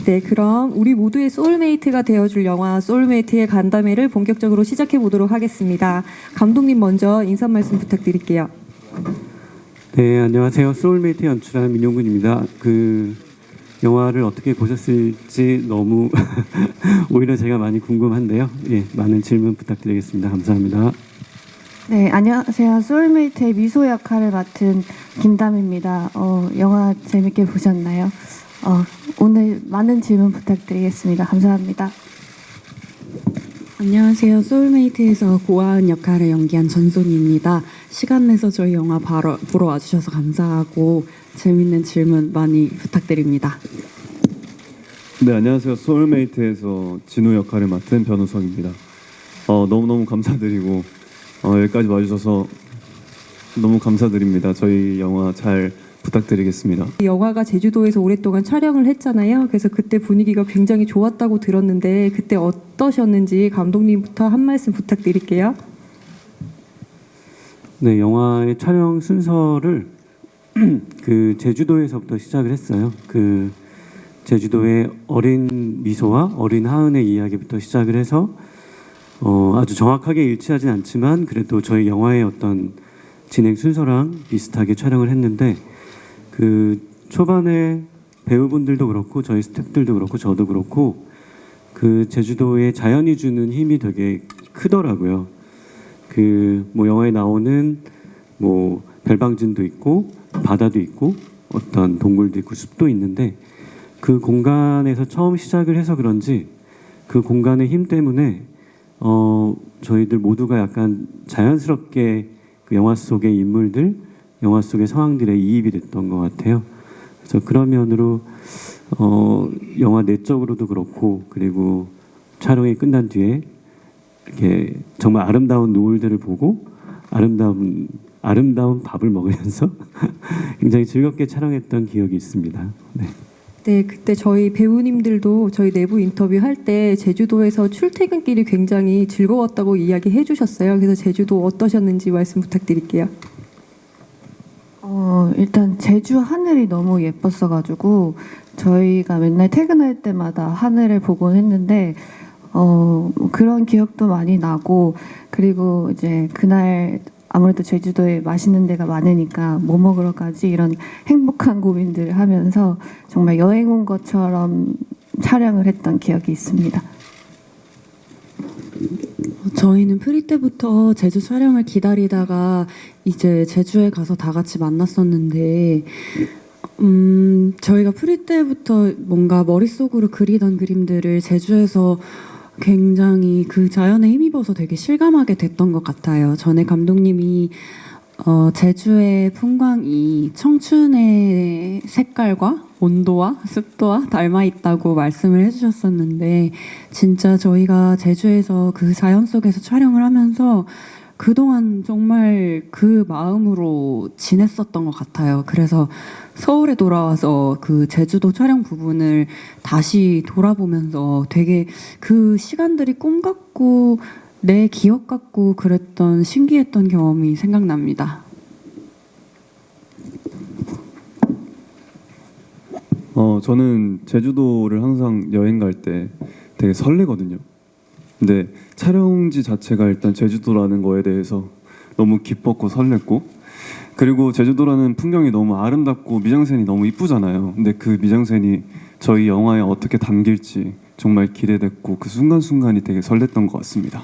네, 그럼 우리 모두의 소울메이트가 되어줄 영화 소울메이트의 간담회를 본격적으로 시작해 보도록 하겠습니다. 감독님 먼저 인사 말씀 부탁드릴게요. 네, 안녕하세요. 소울메이트 연출한 민용근입니다. 영화를 어떻게 보셨을지 너무 오히려 제가 많이 궁금한데요. 예, 많은 질문 부탁드리겠습니다. 감사합니다. 네, 안녕하세요. 소울메이트의 미소 역할을 맡은 김담입니다. 영화 재밌게 보셨나요? 오늘 많은 질문 부탁드리겠습니다. 감사합니다. 안녕하세요. 소울메이트에서 고아은 역할을 연기한 전소니입니다. 시간 내서 저희 영화 보러 와주셔서 감사하고 재밌는 질문 많이 부탁드립니다. 네, 안녕하세요. 소울메이트에서 진우 역할을 맡은 변우성입니다. 너무너무 감사드리고 여기까지 와주셔서 너무 감사드립니다. 저희 영화 잘 부탁드리겠습니다. 영화가 제주도에서 오랫동안 촬영을 했잖아요. 그래서 그때 분위기가 굉장히 좋았다고 들었는데 그때 어떠셨는지 감독님부터 한 말씀 부탁드릴게요. 네, 영화의 촬영 순서를 제주도에서부터 시작을 했어요. 제주도의 어린 미소와 어린 하은의 이야기부터 시작을 해서 아주 정확하게 일치하진 않지만 그래도 저희 영화의 어떤 진행 순서랑 비슷하게 촬영을 했는데 초반에 배우분들도 그렇고 저희 스태프들도 그렇고 저도 그렇고 제주도의 자연이 주는 힘이 되게 크더라고요. 영화에 나오는 별방진도 있고 바다도 있고 어떤 동굴도 있고 숲도 있는데 그 공간에서 처음 시작을 해서 그런지 그 공간의 힘 때문에 저희들 모두가 약간 자연스럽게 그 영화 속의 인물들, 영화 속의 상황들에 이입이 됐던 것 같아요. 그래서 그런 면으로 영화 내적으로도 그렇고 그리고 촬영이 끝난 뒤에 이렇게 정말 아름다운 노을들을 보고 아름다운 밥을 먹으면서 굉장히 즐겁게 촬영했던 기억이 있습니다. 네. 네, 그때 저희 배우님들도 저희 내부 인터뷰할 때 제주도에서 출퇴근길이 굉장히 즐거웠다고 이야기해 주셨어요. 그래서 제주도 어떠셨는지 말씀 부탁드릴게요. 일단 제주 하늘이 너무 예뻤어가지고 저희가 맨날 퇴근할 때마다 하늘을 보곤 했는데 그런 기억도 많이 나고 그리고 이제 그날 아무래도 제주도에 맛있는 데가 많으니까 뭐 먹으러 가지 이런 행복한 고민들을 하면서 정말 여행 온 것처럼 촬영을 했던 기억이 있습니다. 저희는 프리 때부터 제주 촬영을 기다리다가 이제 제주에 가서 다 같이 만났었는데 저희가 프리 때부터 뭔가 머릿속으로 그리던 그림들을 제주에서 굉장히 그 자연에 힘입어서 되게 실감하게 됐던 것 같아요. 전에 감독님이 제주의 풍광이 청춘의 색깔과 온도와 습도와 닮아 있다고 말씀을 해주셨었는데 진짜 저희가 제주에서 그 자연 속에서 촬영을 하면서 그동안 정말 그 마음으로 지냈었던 것 같아요. 그래서 서울에 돌아와서 그 제주도 촬영 부분을 다시 돌아보면서 되게 그 시간들이 꿈 같고 내 기억 같고 그랬던 신기했던 경험이 생각납니다. 저는 제주도를 항상 여행 갈 때 되게 설레거든요. 근데 촬영지 자체가 일단 제주도라는 거에 대해서 너무 기뻤고 설렜고 그리고 제주도라는 풍경이 너무 아름답고 미장센이 너무 이쁘잖아요. 근데 그 미장센이 저희 영화에 어떻게 담길지 정말 기대됐고 그 순간순간이 되게 설렜던 것 같습니다.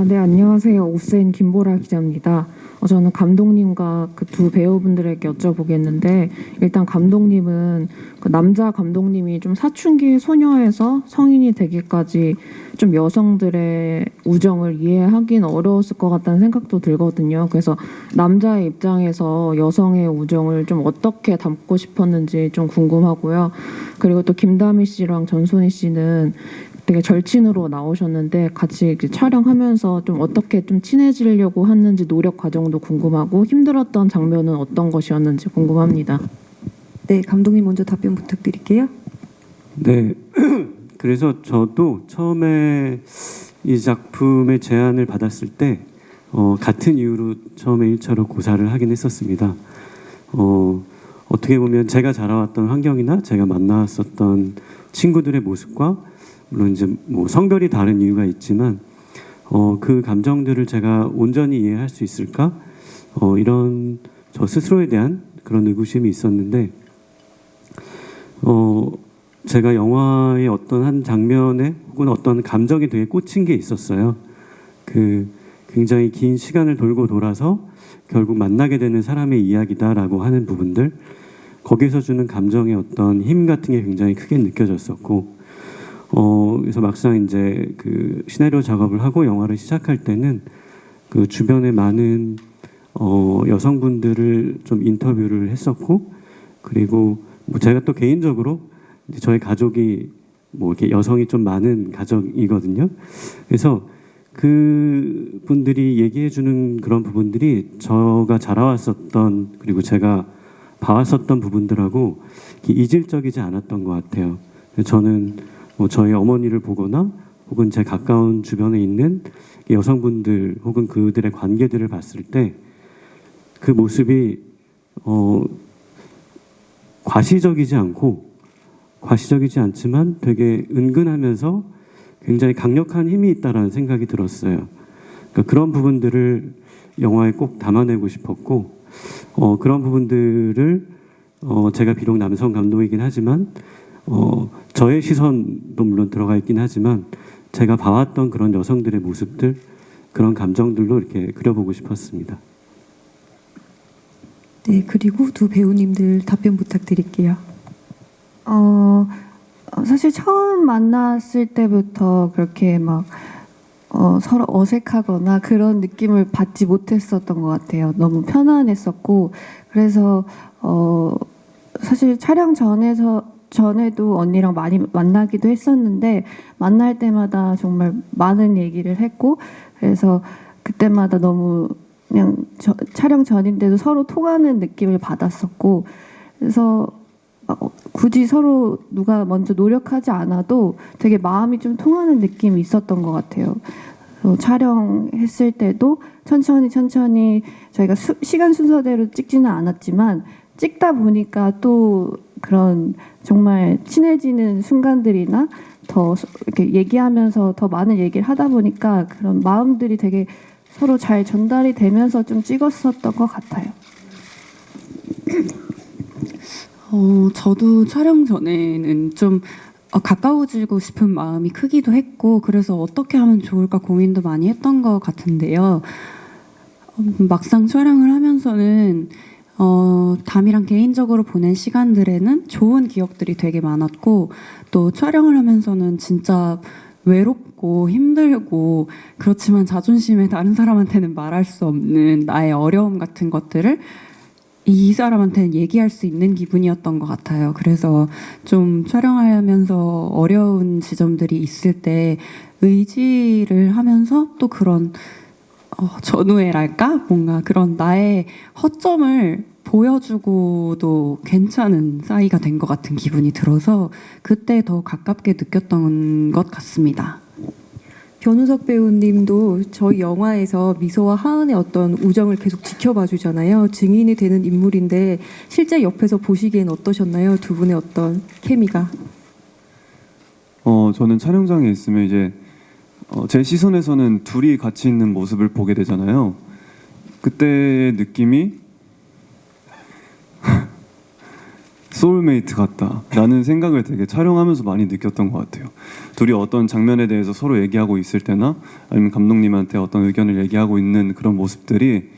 네, 안녕하세요. 오센 김보라 기자입니다. 저는 감독님과 그 두 배우분들에게 여쭤보겠는데 일단 감독님은 그 남자 감독님이 좀 사춘기 소녀에서 성인이 되기까지 좀 여성들의 우정을 이해하기는 어려웠을 것 같다는 생각도 들거든요. 그래서 남자의 입장에서 여성의 우정을 좀 어떻게 담고 싶었는지 좀 궁금하고요. 그리고 또 김다미 씨랑 전소니 씨는 되게 절친으로 나오셨는데 같이 촬영하면서 좀 어떻게 좀 친해지려고 했는지 노력 과정도 궁금하고 힘들었던 장면은 어떤 것이었는지 궁금합니다. 네, 감독님 먼저 답변 부탁드릴게요. 네. 그래서 저도 처음에 이 작품의 제안을 받았을 때 같은 이유로 처음에 1차로 고사를 하긴 했었습니다. 어떻게 보면 제가 자라왔던 환경이나 제가 만났었던 친구들의 모습과 물론 이제 뭐 성별이 다른 이유가 있지만 그 감정들을 제가 온전히 이해할 수 있을까? 이런 저 스스로에 대한 그런 의구심이 있었는데 제가 영화의 어떤 한 장면에 혹은 어떤 감정에 되게 꽂힌 게 있었어요. 그 굉장히 긴 시간을 돌고 돌아서 결국 만나게 되는 사람의 이야기다라고 하는 부분들, 거기서 주는 감정의 어떤 힘 같은 게 굉장히 크게 느껴졌었고, 그래서 막상 이제 그 시나리오 작업을 하고 영화를 시작할 때는 그 주변에 많은 여성분들을 좀 인터뷰를 했었고, 그리고 뭐 제가 또 개인적으로 이제 저희 가족이 뭐 이렇게 여성이 좀 많은 가족이거든요. 그래서 그 분들이 얘기해 주는 그런 부분들이 제가 자라왔었던 그리고 제가 봐왔었던 부분들하고 이질적이지 않았던 것 같아요. 저는 뭐 저희 어머니를 보거나 혹은 제 가까운 주변에 있는 여성분들 혹은 그들의 관계들을 봤을 때 그 모습이 과시적이지 않지만 되게 은근하면서 굉장히 강력한 힘이 있다라는 생각이 들었어요. 그러니까 그런 부분들을 영화에 꼭 담아내고 싶었고, 그런 부분들을 제가 비록 남성 감독이긴 하지만 저의 시선도 물론 들어가 있긴 하지만 제가 봐왔던 그런 여성들의 모습들, 그런 감정들로 이렇게 그려보고 싶었습니다. 네, 그리고 두 배우님들 답변 부탁드릴게요. 사실 처음 만났을 때부터 그렇게 막 서로 어색하거나 그런 느낌을 받지 못했었던 것 같아요. 너무 편안했었고, 그래서 사실 촬영 전에도 언니랑 많이 만나기도 했었는데, 만날 때마다 정말 많은 얘기를 했고, 그래서 그때마다 너무 그냥 촬영 전인데도 서로 통하는 느낌을 받았었고, 그래서 굳이 서로 누가 먼저 노력하지 않아도 되게 마음이 좀 통하는 느낌이 있었던 것 같아요. 촬영했을 때도 천천히 저희가 시간 순서대로 찍지는 않았지만 찍다 보니까 또 그런 정말 친해지는 순간들이나 더 이렇게 얘기하면서 더 많은 얘기를 하다 보니까 그런 마음들이 되게 서로 잘 전달이 되면서 좀 찍었었던 것 같아요. 저도 촬영 전에는 좀 가까워지고 싶은 마음이 크기도 했고, 그래서 어떻게 하면 좋을까 고민도 많이 했던 것 같은데요. 막상 촬영을 하면서는 담이랑 개인적으로 보낸 시간들에는 좋은 기억들이 되게 많았고, 또 촬영을 하면서는 진짜 외롭고 힘들고, 그렇지만 자존심에 다른 사람한테는 말할 수 없는 나의 어려움 같은 것들을 이 사람한테는 얘기할 수 있는 기분이었던 것 같아요. 그래서 좀 촬영하면서 어려운 지점들이 있을 때 의지를 하면서 또 그런 전우애랄까? 뭔가 그런 나의 허점을 보여주고도 괜찮은 사이가 된 것 같은 기분이 들어서 그때 더 가깝게 느꼈던 것 같습니다. 변우석 배우님도 저희 영화에서 미소와 하은의 어떤 우정을 계속 지켜봐 주잖아요. 증인이 되는 인물인데 실제 옆에서 보시기엔 어떠셨나요? 두 분의 어떤 케미가? 저는 촬영장에 있으면 이제 제 시선에서는 둘이 같이 있는 모습을 보게 되잖아요. 그때의 느낌이 소울메이트 같다라는 생각을 되게 촬영하면서 많이 느꼈던 것 같아요. 둘이 어떤 장면에 대해서 서로 얘기하고 있을 때나 아니면 감독님한테 어떤 의견을 얘기하고 있는 그런 모습들이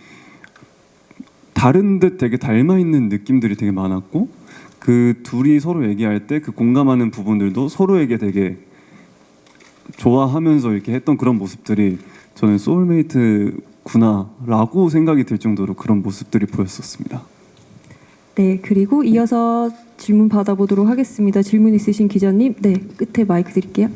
다른 듯 되게 닮아 있는 느낌들이 되게 많았고, 그 둘이 서로 얘기할 때 그 공감하는 부분들도 서로에게 되게 좋아하면서 이렇게 했던 그런 모습들이 저는 소울메이트구나라고 생각이 들 정도로 그런 모습들이 보였었습니다. 네, 그리고 이어서 질문 받아보도록 하겠습니다. 질문 있으신 기자님, 네, 끝에 마이크 드릴게요.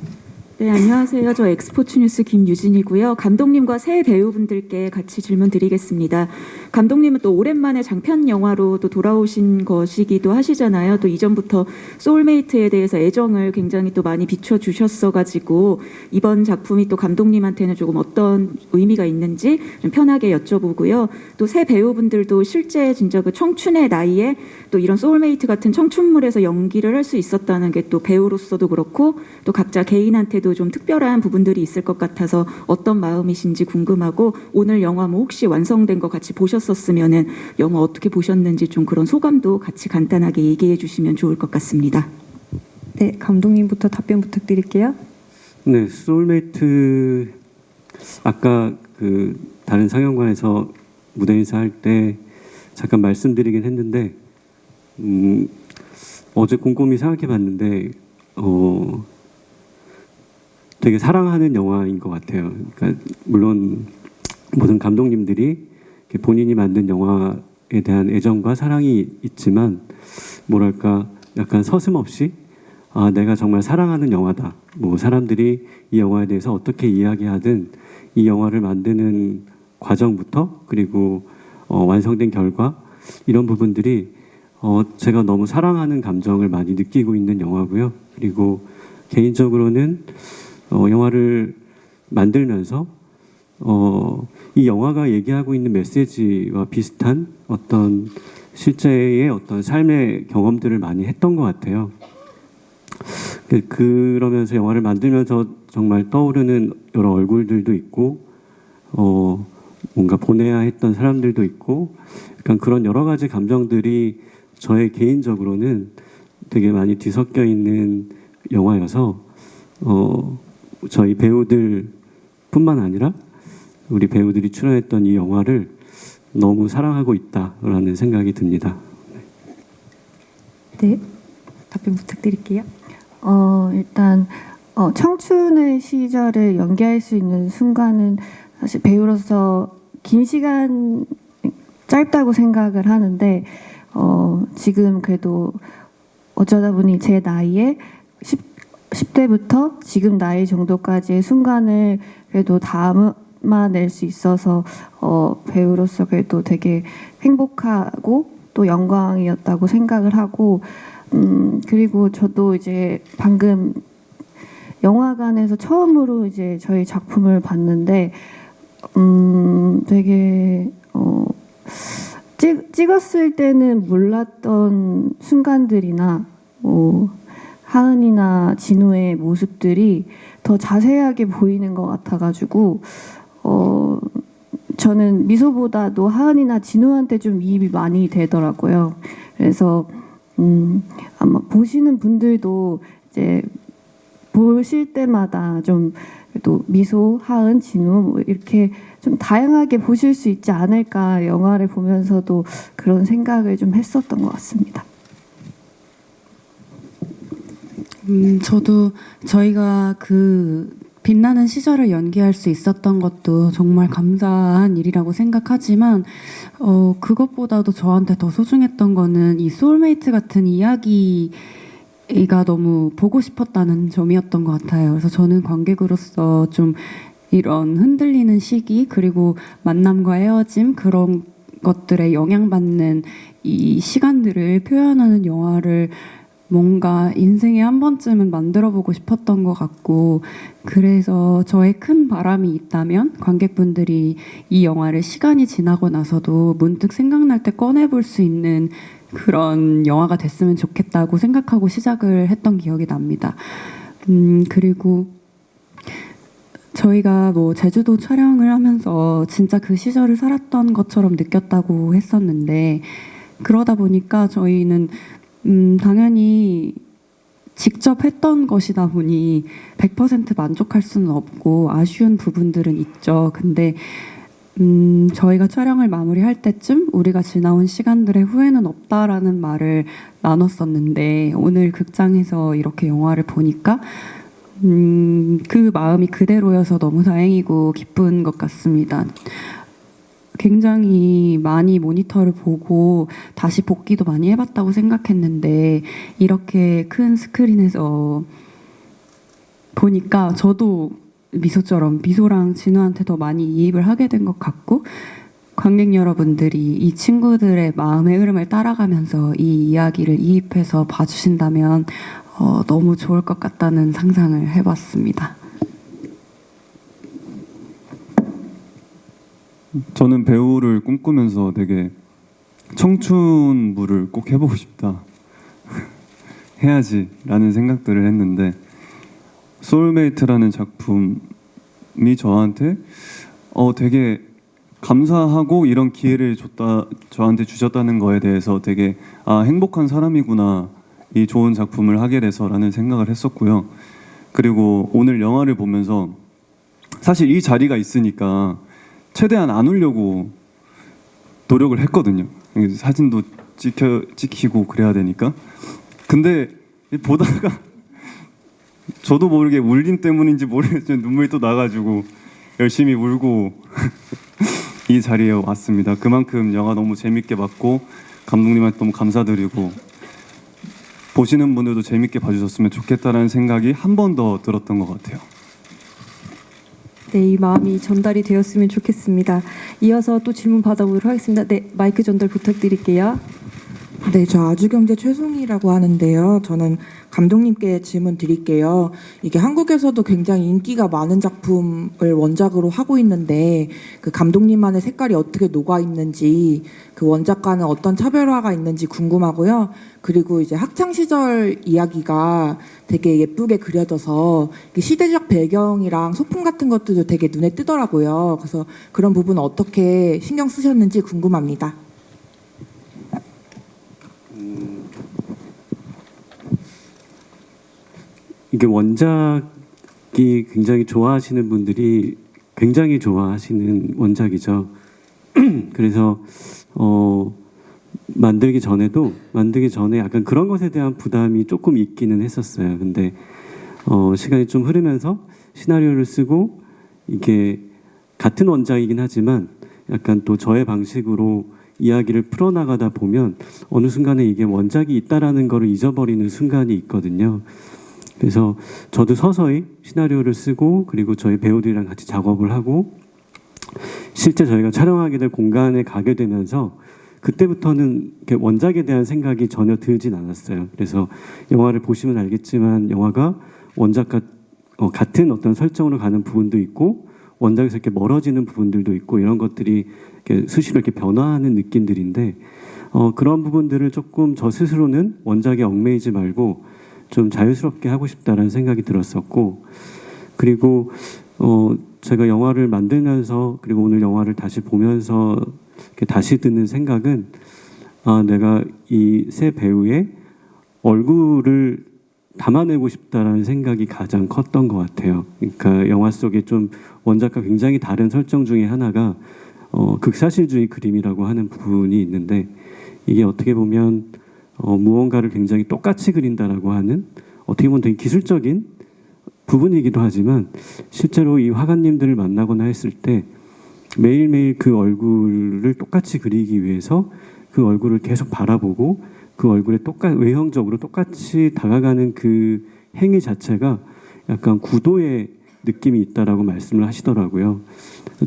네, 안녕하세요. 저 엑스포츠 뉴스 김유진이고요. 감독님과 새 배우분들께 같이 질문 드리겠습니다. 감독님은 또 오랜만에 장편 영화로 또 돌아오신 것이기도 하시잖아요. 또 이전부터 소울메이트에 대해서 애정을 굉장히 또 많이 비춰주셨어가지고 이번 작품이 또 감독님한테는 조금 어떤 의미가 있는지 좀 편하게 여쭤보고요. 또 새 배우분들도 실제 진짜 그 청춘의 나이에 또 이런 소울메이트 같은 청춘물에서 연기를 할 수 있었다는 게 또 배우로서도 그렇고 또 각자 개인한테도 좀 특별한 부분들이 있을 것 같아서 어떤 마음이신지 궁금하고 오늘 영화 뭐 혹시 완성된 거 같이 보셨었으면은 영화 어떻게 보셨는지 좀 그런 소감도 같이 간단하게 얘기해 주시면 좋을 것 같습니다. 네, 감독님부터 답변 부탁드릴게요. 네, 소울메이트 아까 그 다른 상영관에서 무대 인사할 때 잠깐 말씀드리긴 했는데 어제 곰곰이 생각해봤는데 되게 사랑하는 영화인 것 같아요. 그러니까 물론 모든 감독님들이 본인이 만든 영화에 대한 애정과 사랑이 있지만 뭐랄까 약간 서슴없이 아 내가 정말 사랑하는 영화다. 뭐 사람들이 이 영화에 대해서 어떻게 이야기하든 이 영화를 만드는 과정부터 그리고 완성된 결과 이런 부분들이 제가 너무 사랑하는 감정을 많이 느끼고 있는 영화고요. 그리고 개인적으로는 영화를 만들면서 이 영화가 얘기하고 있는 메시지와 비슷한 어떤 실제의 어떤 삶의 경험들을 많이 했던 것 같아요. 그러면서 영화를 만들면서 정말 떠오르는 여러 얼굴들도 있고 뭔가 보내야 했던 사람들도 있고 약간 그런 여러 가지 감정들이 저의 개인적으로는 되게 많이 뒤섞여 있는 영화여서 저희 배우들뿐만 아니라 우리 배우들이 출연했던 이 영화를 너무 사랑하고 있다라는 생각이 듭니다. 네, 답변 부탁드릴게요. 일단 청춘의 시절을 연기할 수 있는 순간은 사실 배우로서 긴 시간 짧다고 생각을 하는데 지금 그래도 어쩌다 보니 제 나이에 10대부터 지금 나이 정도까지의 순간을 그래도 담아낼 수 있어서 배우로서 그래도 되게 행복하고 또 영광이었다고 생각을 하고 그리고 저도 이제 방금 영화관에서 처음으로 이제 저희 작품을 봤는데 되게 찍었을 때는 몰랐던 순간들이나 뭐 하은이나 진우의 모습들이 더 자세하게 보이는 것 같아가지고 저는 미소보다도 하은이나 진우한테 좀 이입이 많이 되더라고요. 그래서 아마 보시는 분들도 이제 보실 때마다 좀 또 미소, 하은, 진우 뭐 이렇게 좀 다양하게 보실 수 있지 않을까 영화를 보면서도 그런 생각을 좀 했었던 것 같습니다. 저도 저희가 그 빛나는 시절을 연기할 수 있었던 것도 정말 감사한 일이라고 생각하지만 그것보다도 저한테 더 소중했던 거는 이 소울메이트 같은 이야기가 너무 보고 싶었다는 점이었던 것 같아요. 그래서 저는 관객으로서 좀 이런 흔들리는 시기 그리고 만남과 헤어짐 그런 것들에 영향받는 이 시간들을 표현하는 영화를 뭔가 인생에 한 번쯤은 만들어보고 싶었던 것 같고 그래서 저의 큰 바람이 있다면 관객분들이 이 영화를 시간이 지나고 나서도 문득 생각날 때 꺼내볼 수 있는 그런 영화가 됐으면 좋겠다고 생각하고 시작을 했던 기억이 납니다. 그리고 저희가 뭐 제주도 촬영을 하면서 진짜 그 시절을 살았던 것처럼 느꼈다고 했었는데 그러다 보니까 저희는 당연히 직접 했던 것이다 보니 100% 만족할 수는 없고 아쉬운 부분들은 있죠. 근데 저희가 촬영을 마무리할 때쯤 우리가 지나온 시간들의 후회는 없다라는 말을 나눴었는데 오늘 극장에서 이렇게 영화를 보니까 그 마음이 그대로여서 너무 다행이고 기쁜 것 같습니다. 굉장히 많이 모니터를 보고 다시 복기도 많이 해봤다고 생각했는데 이렇게 큰 스크린에서 보니까 저도 미소처럼 미소랑 진우한테 더 많이 이입을 하게 된 것 같고 관객 여러분들이 이 친구들의 마음의 흐름을 따라가면서 이 이야기를 이입해서 봐주신다면 너무 좋을 것 같다는 상상을 해봤습니다. 저는 배우를 꿈꾸면서 되게 청춘물을 꼭 해보고 싶다. 해야지라는 생각들을 했는데 소울메이트라는 작품이 저한테 되게 감사하고 이런 기회를 저한테 주셨다는 거에 대해서 되게 행복한 사람이구나, 이 좋은 작품을 하게 돼서라는 생각을 했었고요. 그리고 오늘 영화를 보면서 사실 이 자리가 있으니까 최대한 안 울려고 노력을 했거든요. 사진도 찍히고 그래야 되니까. 근데 보다가 저도 모르게 울림 때문인지 모르겠지만 눈물이 또 나가지고 열심히 울고 이 자리에 왔습니다. 그만큼 영화 너무 재밌게 봤고 감독님한테 너무 감사드리고 보시는 분들도 재밌게 봐주셨으면 좋겠다라는 생각이 한 번 더 들었던 것 같아요. 네, 이 마음이 전달이 되었으면 좋겠습니다. 이어서 또 질문 받아보도록 하겠습니다. 네, 마이크 전달 부탁드릴게요. 네, 저 아주경제 최송이라고 하는데요. 저는 감독님께 질문 드릴게요. 이게 한국에서도 굉장히 인기가 많은 작품을 원작으로 하고 있는데 그 감독님만의 색깔이 어떻게 녹아 있는지, 그 원작과는 어떤 차별화가 있는지 궁금하고요. 그리고 이제 학창 시절 이야기가 되게 예쁘게 그려져서 시대적 배경이랑 소품 같은 것들도 되게 눈에 뜨더라고요. 그래서 그런 부분 어떻게 신경 쓰셨는지 궁금합니다. 이게 원작이 굉장히 좋아하시는 분들이 굉장히 좋아하시는 원작이죠. 그래서 만들기 전에 약간 그런 것에 대한 부담이 조금 있기는 했었어요. 근데 시간이 좀 흐르면서 시나리오를 쓰고 이게 같은 원작이긴 하지만 약간 또 저의 방식으로 이야기를 풀어나가다 보면 어느 순간에 이게 원작이 있다라는 거를 잊어버리는 순간이 있거든요. 그래서 저도 서서히 시나리오를 쓰고 그리고 저희 배우들이랑 같이 작업을 하고 실제 저희가 촬영하게 될 공간에 가게 되면서 그때부터는 원작에 대한 생각이 전혀 들진 않았어요. 그래서 영화를 보시면 알겠지만 영화가 원작과 같은 어떤 설정으로 가는 부분도 있고 원작에서 이렇게 멀어지는 부분들도 있고 이런 것들이 이렇게 수시로 이렇게 변화하는 느낌들인데 그런 부분들을 조금 저 스스로는 원작에 얽매이지 말고 좀 자유스럽게 하고 싶다라는 생각이 들었었고 그리고 제가 영화를 만들면서 그리고 오늘 영화를 다시 보면서 이렇게 다시 드는 생각은 내가 이 세 배우의 얼굴을 담아내고 싶다라는 생각이 가장 컸던 것 같아요. 그러니까 영화 속에 좀 원작과 굉장히 다른 설정 중에 하나가 극사실주의 그림이라고 하는 부분이 있는데 이게 어떻게 보면 무언가를 굉장히 똑같이 그린다라고 하는 어떻게 보면 되게 기술적인 부분이기도 하지만 실제로 이 화가님들을 만나거나 했을 때 매일매일 그 얼굴을 똑같이 그리기 위해서 그 얼굴을 계속 바라보고 그 얼굴에 외형적으로 똑같이 다가가는 그 행위 자체가 약간 구도의 느낌이 있다라고 말씀을 하시더라고요.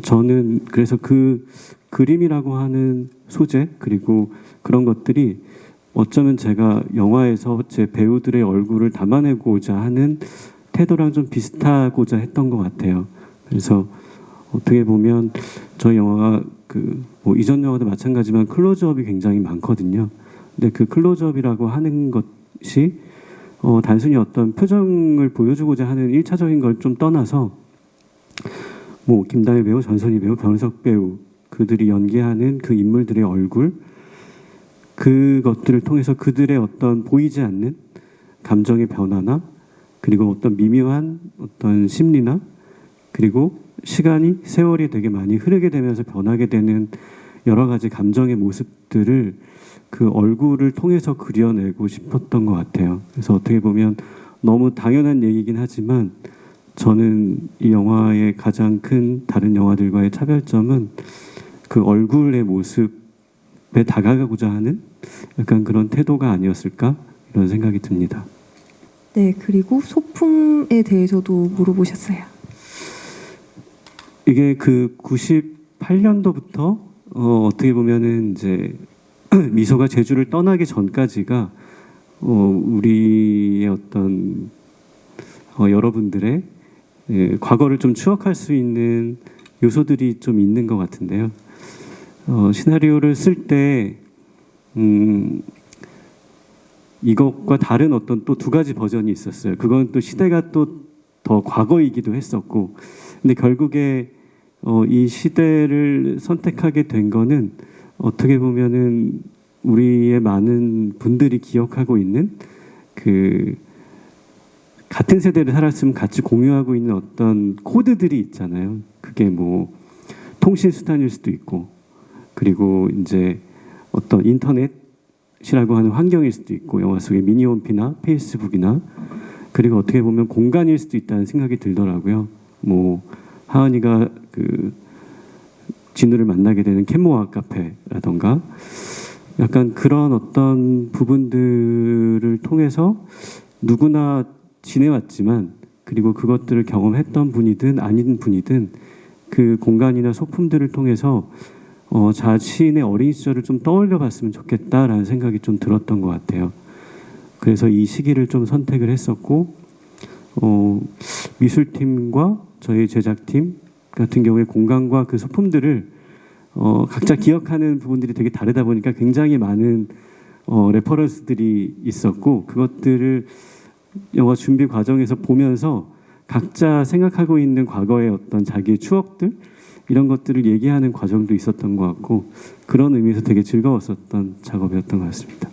저는 그래서 그 그림이라고 하는 소재 그리고 그런 것들이 어쩌면 제가 영화에서 제 배우들의 얼굴을 담아내고자 하는 태도랑 좀 비슷하고자 했던 것 같아요. 그래서 어떻게 보면 저희 영화가 뭐 이전 영화도 마찬가지지만 클로즈업이 굉장히 많거든요. 근데 그 클로즈업이라고 하는 것이 단순히 어떤 표정을 보여주고자 하는 1차적인 걸 좀 떠나서 뭐 김다혜 배우, 전선희 배우, 변은석 배우 그들이 연기하는 그 인물들의 얼굴 그것들을 통해서 그들의 어떤 보이지 않는 감정의 변화나 그리고 어떤 미묘한 어떤 심리나 그리고 시간이 세월이 되게 많이 흐르게 되면서 변하게 되는 여러 가지 감정의 모습들을 그 얼굴을 통해서 그려내고 싶었던 것 같아요. 그래서 어떻게 보면 너무 당연한 얘기긴 하지만 저는 이 영화의 가장 큰 다른 영화들과의 차별점은 그 얼굴의 모습에 다가가고자 하는 약간 그런 태도가 아니었을까 이런 생각이 듭니다. 네, 그리고 소품에 대해서도 물어보셨어요. 이게 그 98년도부터 어떻게 보면은 이제 미소가 제주를 떠나기 전까지가 우리의 어떤 여러분들의 과거를 좀 추억할 수 있는 요소들이 좀 있는 것 같은데요. 시나리오를 쓸 때 이것과 다른 어떤 또 두 가지 버전이 있었어요. 그건 또 시대가 또 더 과거이기도 했었고, 근데 결국에 이 시대를 선택하게 된 거는 어떻게 보면은 우리의 많은 분들이 기억하고 있는 그 같은 세대를 살았으면 같이 공유하고 있는 어떤 코드들이 있잖아요. 그게 뭐 통신 수단일 수도 있고, 그리고 이제 어떤 인터넷이라고 하는 환경일 수도 있고, 영화 속의 미니홈피나 페이스북이나, 그리고 어떻게 보면 공간일 수도 있다는 생각이 들더라고요. 뭐 하은이가 그 진우를 만나게 되는 캔모아 카페라던가 약간 그런 어떤 부분들을 통해서 누구나 지내왔지만, 그리고 그것들을 경험했던 분이든 아닌 분이든 그 공간이나 소품들을 통해서 자신의 어린 시절을 좀 떠올려 봤으면 좋겠다라는 생각이 좀 들었던 것 같아요. 그래서 이 시기를 좀 선택을 했었고, 미술팀과 저희 제작팀 같은 경우에 공간과 그 소품들을 각자 기억하는 부분들이 되게 다르다 보니까 굉장히 많은 레퍼런스들이 있었고, 그것들을 영화 준비 과정에서 보면서 각자 생각하고 있는 과거의 어떤 자기의 추억들, 이런 것들을 얘기하는 과정도 있었던 것 같고, 그런 의미에서 되게 즐거웠었던 작업이었던 것 같습니다.